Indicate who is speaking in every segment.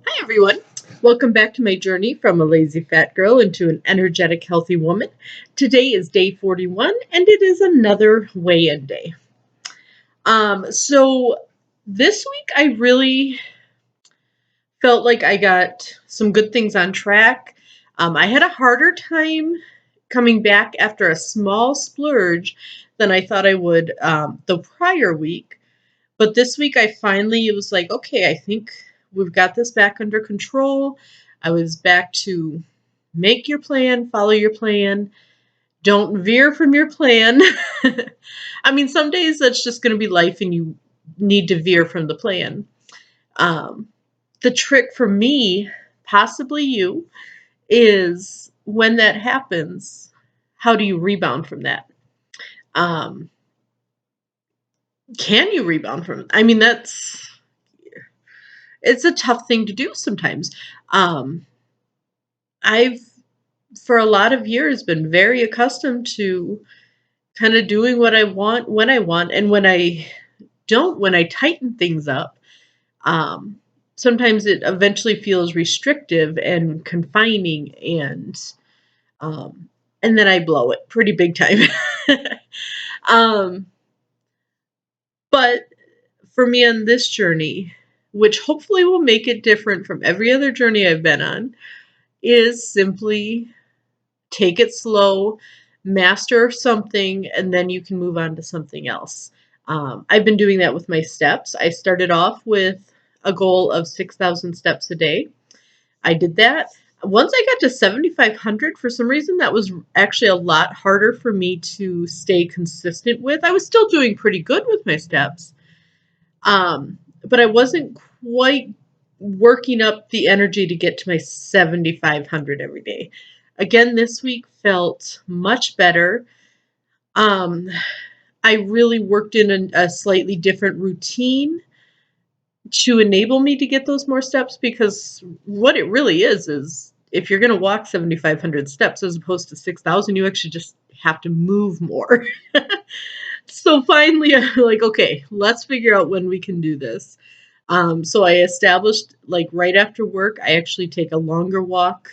Speaker 1: Hi, everyone. Welcome back to my journey from a lazy fat girl into an energetic, healthy woman. Today is day 41, and it is another weigh in day. So this week I really felt like I got some good things on track. I had a harder time coming back after a small splurge than I thought I would the prior week. But this week I finally, it was like, okay, I think we've got this back under control. I was back to make your plan, follow your plan, don't veer from your plan. I mean, some days that's just going to be life and you need to veer from the plan. Um, the trick for me, possibly you, is when that happens, how do you rebound from that? Um, can you rebound from it? I mean, it's a tough thing to do sometimes. Um, I've, for a lot of years, been very accustomed to kind of doing what I want when I want. And when I don't, when I tighten things up, um, sometimes it eventually feels restrictive and confining um, and then I blow it pretty big time. um, but for me on this journey, which hopefully will make it different from every other journey I've been on, is simply take it slow, master something, and then you can move on to something else. I've been doing that with my steps. I started off with a goal of 6,000 steps a day. I did that. Once I got to 7,500, for some reason, that was actually a lot harder for me to stay consistent with. I was still doing pretty good with my steps, but I wasn't quite working up the energy to get to my 7,500 every day. Again, this week felt much better. Um, I really worked in a slightly different routine to enable me to get those more steps because what it really is if you're going to walk 7,500 steps as opposed to 6,000, you actually just have to move more. So finally, I'm like, okay, let's figure out when we can do this. So I established, like, right after work, I actually take a longer walk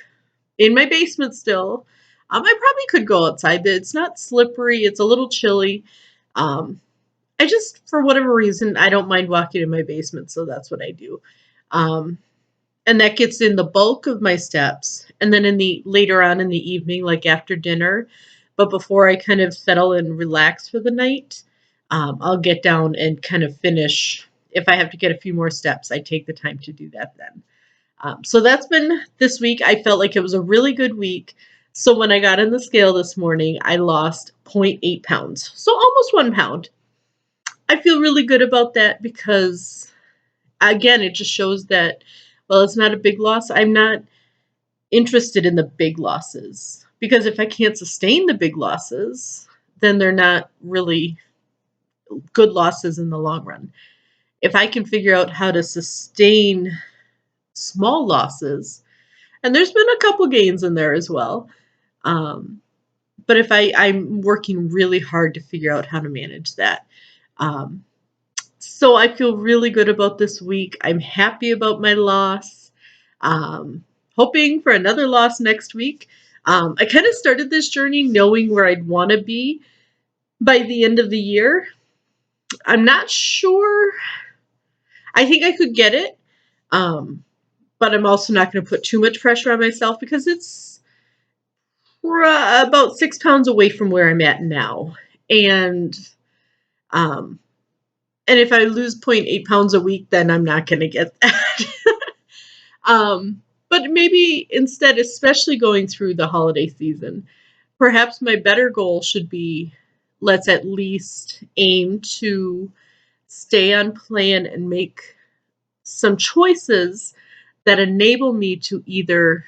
Speaker 1: in my basement still. I probably could go outside. It's not slippery. It's a little chilly. Um, I just, for whatever reason, I don't mind walking in my basement, so that's what I do. Um, and that gets in the bulk of my steps. And then in the later on in the evening, like after dinner, but before I kind of settle and relax for the night, I'll get down and kind of finish. If I have to get a few more steps, I take the time to do that then. So that's been this week. I felt like it was a really good week. So when I got on the scale this morning, I lost zero point 0.8 pounds. So almost 1 pound. I feel really good about that because, again, it just shows that, well, it's not a big loss. I'm not interested in the big losses because if I can't sustain the big losses, then they're not really good losses in the long run. If I can figure out how to sustain small losses, and there's been a couple gains in there as well. Um, but if I'm working really hard to figure out how to manage that. Um, so I feel really good about this week. I'm happy about my loss. Um, Hoping for another loss next week. I kind of started this journey knowing where I'd want to be by the end of the year. I'm not sure. I think I could get it. Um, but I'm also not going to put too much pressure on myself because we're about 6 pounds away from where I'm at now. And um, and if I lose zero point 0.8 pounds a week, then I'm not going to get that. But maybe instead, especially going through the holiday season, perhaps my better goal should be let's at least aim to stay on plan and make some choices that enable me to either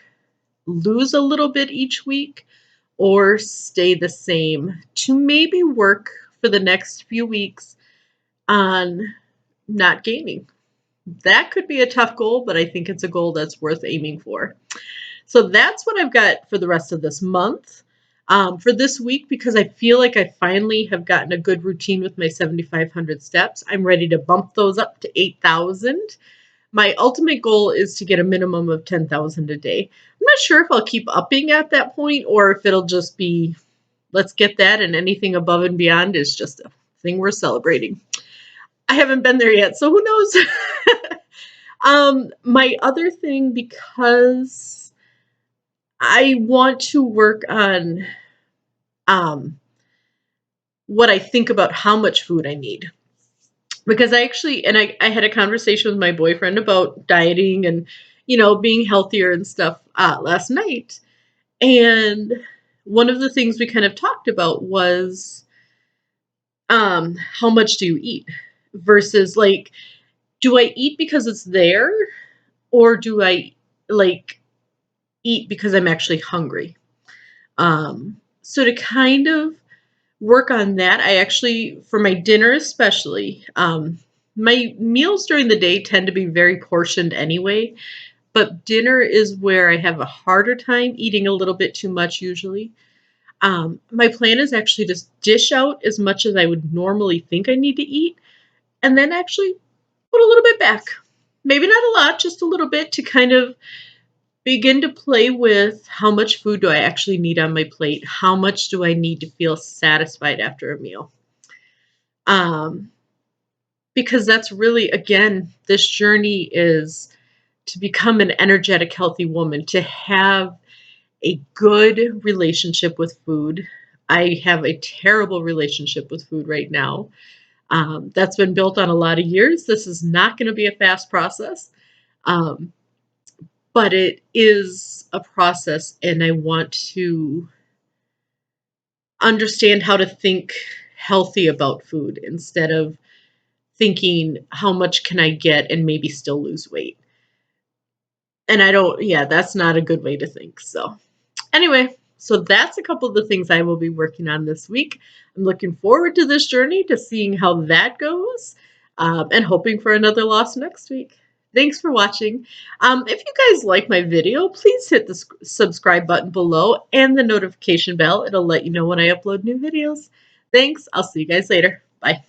Speaker 1: lose a little bit each week or stay the same to maybe work for the next few weeks on not gaining. That could be a tough goal, but I think it's a goal that's worth aiming for. So that's what I've got for the rest of this month. For this week, because I feel like I finally have gotten a good routine with my 7,500 steps, I'm ready to bump those up to 8,000. my ultimate goal is to get a minimum of 10,000 a day. I'm not sure if I'll keep upping at that point or if it'll just be, let's get that, and anything above and beyond is just a thing we're celebrating. I haven't been there yet, so who knows? My other thing, because I want to work on what I think about how much food I need. Because I actually, and I had a conversation with my boyfriend about dieting and, being healthier and stuff last night. And one of the things we kind of talked about was how much do you eat versus like, do I eat because it's there or do I like eat because I'm actually hungry? So to kind of work on that, I actually, for my dinner especially, my meals during the day tend to be very portioned anyway, but dinner is where I have a harder time eating a little bit too much usually. My plan is actually to dish out as much as I would normally think I need to eat, and then actually put a little bit back. Maybe not a lot, just a little bit to kind of begin to play with how much food do I actually need on my plate? How much do I need to feel satisfied after a meal? Um, because that's really, again, this journey is to become an energetic, healthy woman, to have a good relationship with food. I have a terrible relationship with food right now. That's been built on a lot of years. This is not going to be a fast process, um, but it is a process, and I want to understand how to think healthy about food instead of thinking how much can I get and maybe still lose weight. And I don't, yeah, that's not a good way to think. So, anyway, so that's a couple of the things I will be working on this week. I'm looking forward to this journey, to seeing how that goes, and hoping for another loss next week. Thanks for watching. If you guys like my video, please hit the subscribe button below and the notification bell. It'll let you know when I upload new videos. Thanks. I'll see you guys later. Bye.